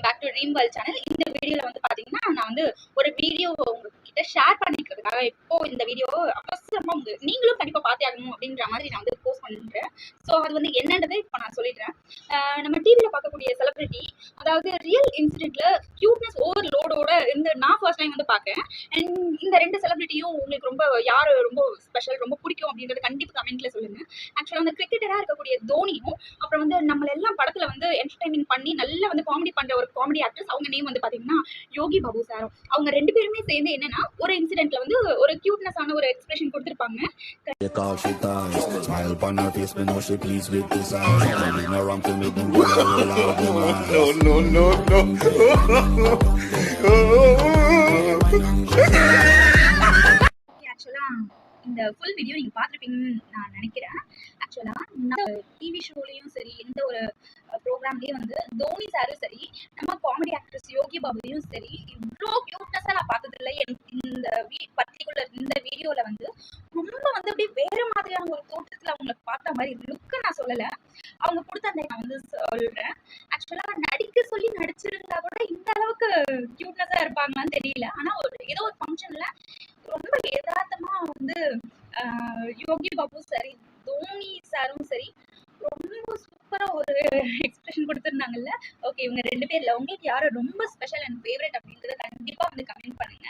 Back to dream world channel. இந்த வீடியோல வந்து பாத்தீங்கன்னா நான் வந்து ஒரு வீடியோ உங்ககிட்ட ஷேர் பண்ணிக்கிறதுக்காக இப்போ இந்த வீடியோ அவசரமா நீங்களும் கண்டிப்பா பார்த்தே ஆகணும் அப்படின்ற மாதிரி நான் வந்து போஸ்ட் பண்றேன். ஸோ அது வந்து என்னன்றதை இப்போ நான் சொல்லிடுறேன். நம்ம டிவியில பார்க்கக்கூடிய செலிபிரிட்டி, அதாவது ரியல் இன்சிடென்ட்ல கியூட்னஸ் ஓவர்லோடோட இருந்து நான் ஃபர்ஸ்ட் டைம் வந்து பார்க்கேன். அண்ட் இந்த ரெண்டு செலிபிரிட்டியும் உங்களுக்கு ரொம்ப யார் ரொம்ப ஸ்பெஷல், ரொம்ப பிடிக்கும் அப்படின்றது கண்டிப்பா கமெண்ட்ல சொல்லுங்க. ஆக்சுவலாக வந்து கிரிக்கெட்டரா இருக்கக்கூடிய தோனியும், அப்புறம் வந்து நம்மள எல்லாம் படத்துல வந்து என்டர்டைன்மெண்ட் பண்ணி நல்லா வந்து காமெடி பண்ற ஒரு காமெடி ஆக்ட்ரஸ், அவங்க நேம் வந்து பாத்தீங்கன்னா யோகி பாபு சாரும். அவங்க ரெண்டு பேருமே சேர்ந்து என்னன்னா ஒரு இன்சிடென்ட்ல வந்து ஒரு கியூட்னஸ் ஆன ஒரு எக்ஸ்பிரஷன் கொடுத்திருப்பாங்க. ஆக்சுவலா இந்த ஃபுல் வீடியோ நீங்க பார்த்துருப்பீங்கன்னு நான் நினைக்கிறேன். ஆக்சுவலா டிவி ஷோலையும் சரி, எந்த ஒரு ப்ரோக்ராம்லயும் வந்து தோனி சாரும் சரி, நம்ம காமெடி ஆக்ட்ரஸ் யோகி பாபுவையும் சரி, இவ்வளோ கியூட்னஸா நான் பார்த்தது இல்லை. இந்த பர்டிகுலர் இந்த வீடியோல வந்து ரொம்ப வந்து அப்படியே வேற மாதிரியான ஒரு தோற்றத்துல அவங்களுக்கு பார்த்த மாதிரி லுக்கு நான் சொல்லல, அவங்க கொடுத்த அந்த நான் வந்து சொல்றேன். ஆக்சுவலா நடிக்க சொல்லி நடிச்சிருந்தா கூட இந்த அளவுக்கு கியூட்னஸா இருப்பாங்களான்னு தெரியல. ஆனா ஏதோ ஒரு ஃபங்க்ஷன்ல ரொம்ப யதார்த்தமா வந்து யோகி பாபு சரி, தோனி சாரும் சரி, ரொம்ப சூப்பரா ஒரு எக்ஸ்பிரஷன் கொடுத்துருந்தாங்கல்ல. ஓகே, இவங்க ரெண்டு பேர்ல உங்களுக்கு யாரும் ரொம்ப ஸ்பெஷல் அண்ட் ஃபேவரட் அப்படின்றத கண்டிப்பா வந்து கமெண்ட் பண்ணுங்க.